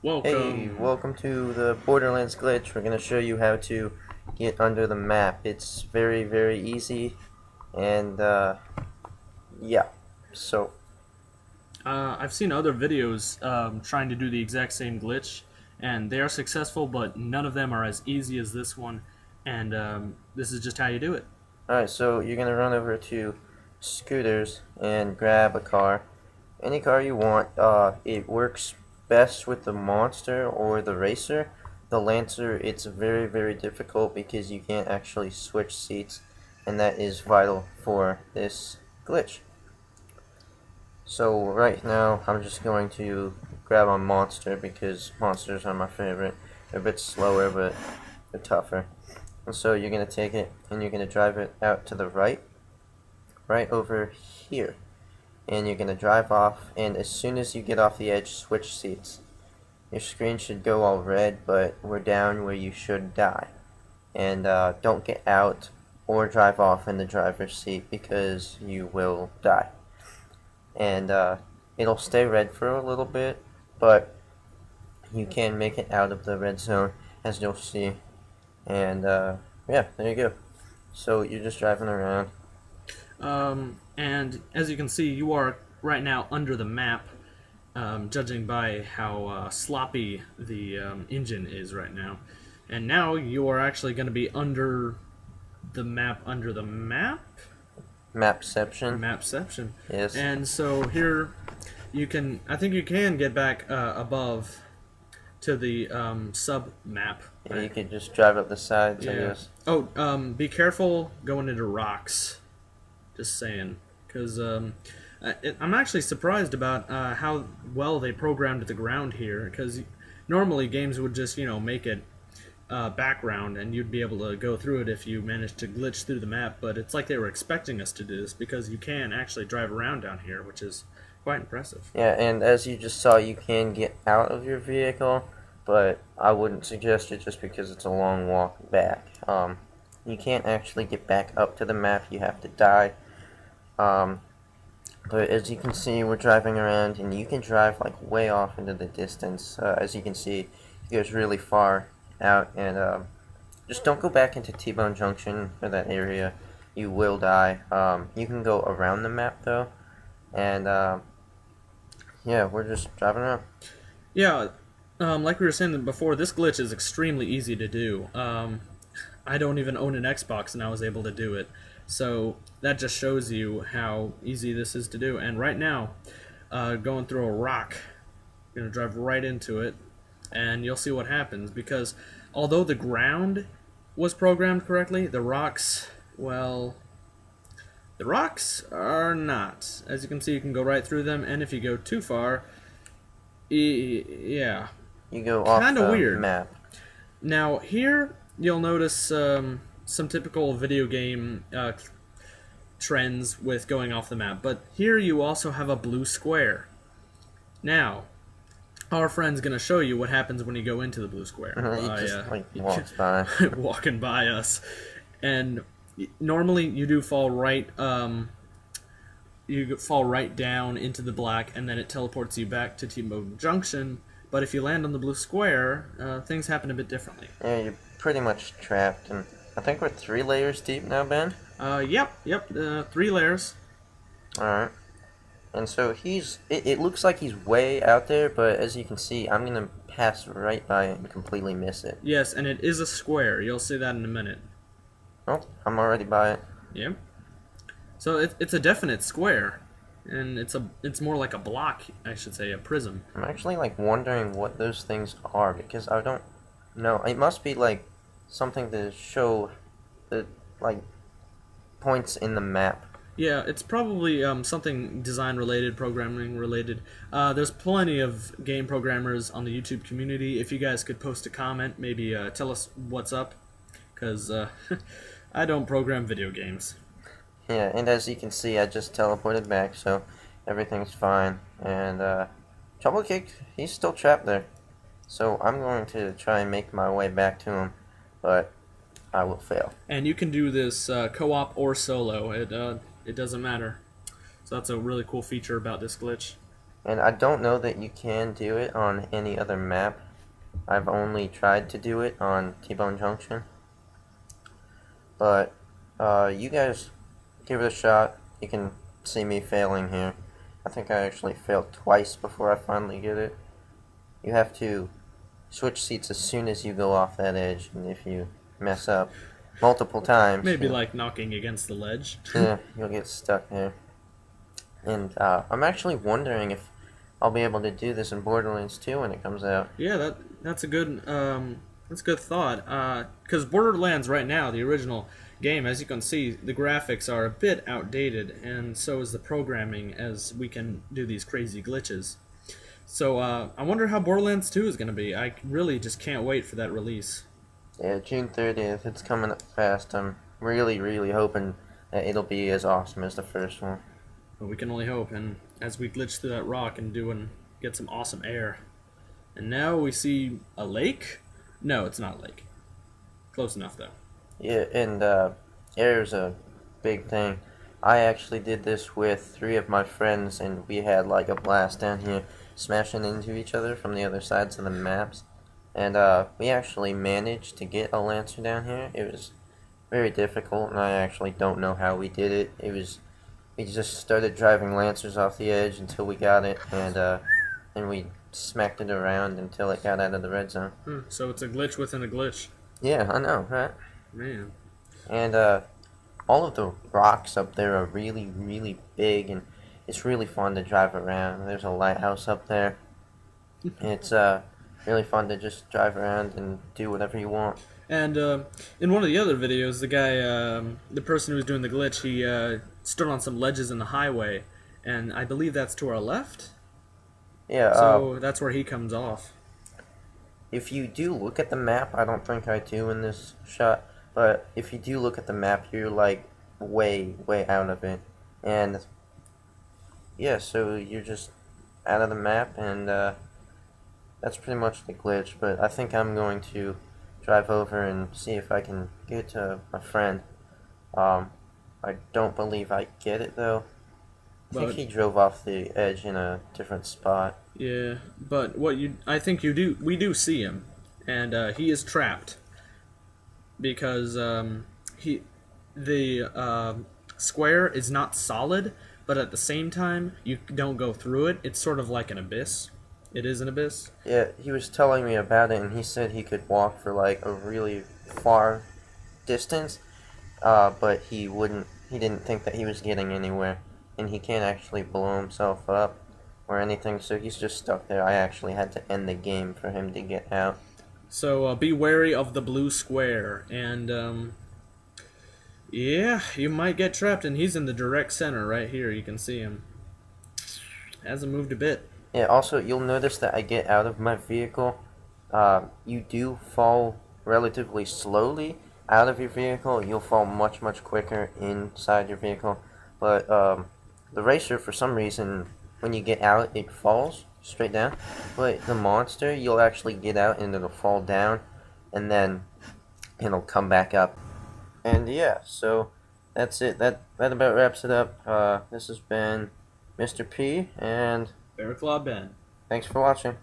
Hey, Welcome. welcome to the Borderlands glitch. We're going to show you how to get under the map. It's very, very easy, and yeah, so, I've seen other videos trying to do the exact same glitch, and they are successful, but none of them are as easy as this one. And this is just how you do it. alright, so you're going to run over to Scooters and grab a car. Any car you want. It works best with the Monster or the Racer. The Lancer, it's very, very difficult because you can't actually switch seats, and that is vital for this glitch. So right now I'm just going to grab a monster because monsters are my favorite. They're a bit slower but they're tougher. And so you're going to take it and you're going to drive it out to the right over here. And you're going to drive off, and as soon as you get off the edge, switch seats. Your screen should go all red, but we're down where you should die. And don't get out or drive off in the driver's seat because you will die. And it'll stay red for a little bit, but you can make it out of the red zone, as you'll see. And yeah, there you go. So you're just driving around. And as you can see, you are right now under the map, judging by how sloppy the engine is right now. And now you are actually going to be under the map, Mapception. Mapception. Yes. And so here you can, I think you can get back above to the sub map. Yeah, you could just drive up the sides, I Yeah. guess. Oh, be careful going into rocks. Just saying, because I'm actually surprised about how well they programmed the ground here. Because normally games would just make it background and you'd be able to go through it if you managed to glitch through the map. But it's like they were expecting us to do this because you can actually drive around down here, which is quite impressive. Yeah, and as you just saw, you can get out of your vehicle, but I wouldn't suggest it just because it's a long walk back. You can't actually get back up to the map, you have to die. But as you can see, we're driving around, and you can drive like way off into the distance. As you can see, it goes really far out, and just don't go back into T-Bone Junction or that area. You will die. You can go around the map though, and yeah, we're just driving around. Yeah, like we were saying before, this glitch is extremely easy to do. I don't even own an Xbox, and I was able to do it. So that just shows you how easy this is to do. And right now, going through a rock, you're going to drive right into it, and you'll see what happens. Because although the ground was programmed correctly, the rocks, well, the rocks are not. As you can see, you can go right through them, and if you go too far, yeah. You go off Kind of the weird. map. Now, here, you'll notice some typical video game trends with going off the map, but here you also have a blue square. Now, our friend's going to show you what happens when you go into the blue square. He just like walks by. Walking by us. And normally you do fall right down into the black, and then it teleports you back to T-Bone Junction. But if you land on the blue square, things happen a bit differently. Yeah, you're pretty much trapped, and I think we're 3 layers deep now, Ben. Yep, 3 layers. Alright. And so it looks like he's way out there, but as you can see, I'm gonna pass right by it and completely miss it. Yes, and it is a square. You'll see that in a minute. Oh, I'm already by it. Yep. So it's a definite square, and it's more like a block, I should say, a prism. I'm actually like wondering what those things are, because I don't know. It must be like something to show the like points in the map. Yeah, it's probably something design related, programming related. There's plenty of game programmers on the YouTube community. If you guys could post a comment, maybe tell us what's up, because I don't program video games. Yeah, and as you can see, I just teleported back, so everything's fine. And Trouble Kick, he's still trapped there. So I'm going to try and make my way back to him, but I will fail. And you can do this co-op or solo. It doesn't matter. So that's a really cool feature about this glitch. And I don't know that you can do it on any other map. I've only tried to do it on T-Bone Junction. But you guys give it a shot. You can see me failing here. I think I actually failed twice before I finally get it. You have to switch seats as soon as you go off that edge, and if you mess up multiple times, Maybe like knocking against the ledge. yeah, you'll get stuck there. And I'm actually wondering if I'll be able to do this in Borderlands 2 when it comes out. Yeah, that's a good thought. Because Borderlands right now, the original game, as you can see, the graphics are a bit outdated, and so is the programming, as we can do these crazy glitches. So I wonder how Borderlands 2 is going to be. I really just can't wait for that release. Yeah, June 30th, it's coming up fast. I'm really, really hoping that it'll be as awesome as the first one. But we can only hope, and as we glitch through that rock and get some awesome air. And now we see a lake? No, it's not a lake. Close enough, though. Yeah, and air's a big thing. I actually did this with 3 of my friends, and we had like a blast down here, smashing into each other from the other sides of the maps. And we actually managed to get a Lancer down here. It was very difficult, and I actually don't know how we did it. We just started driving Lancers off the edge until we got it, and we smacked it around until it got out of the red zone. So it's a glitch within a glitch. Yeah, I know, right? Man. And all of the rocks up there are really, really big, and it's really fun to drive around. There's a lighthouse up there. It's really fun to just drive around and do whatever you want. And in one of the other videos, the guy, the person who was doing the glitch, he stood on some ledges in the highway, and I believe that's to our left. Yeah. So that's where he comes off. If you do look at the map, I don't think I do in this shot, but if you do look at the map, you're like way, way out of it. And yeah, so you're just out of the map, and that's pretty much the glitch. But I think I'm going to drive over and see if I can get to my friend. I don't believe I get it though. I think he drove off the edge in a different spot. Yeah, but I think we do see him, and he is trapped because the square is not solid, but at the same time you don't go through it. It's sort of like an abyss. It is an abyss. Yeah, he was telling me about it, and he said he could walk for like a really far distance, but he didn't think that he was getting anywhere, and he can't actually blow himself up or anything, so he's just stuck there. I actually had to end the game for him to get out. So be wary of the blue square, and yeah, you might get trapped, and he's in the direct center right here. You can see him. Hasn't moved a bit. Yeah, also, you'll notice that I get out of my vehicle. You do fall relatively slowly out of your vehicle. You'll fall much, much quicker inside your vehicle. But the racer, for some reason, when you get out, it falls straight down. But the monster, you'll actually get out and it'll fall down, and then it'll come back up. And yeah, so that's it. That about wraps it up. This has been Mr. P, and Bear Claw Ben. thanks for watching.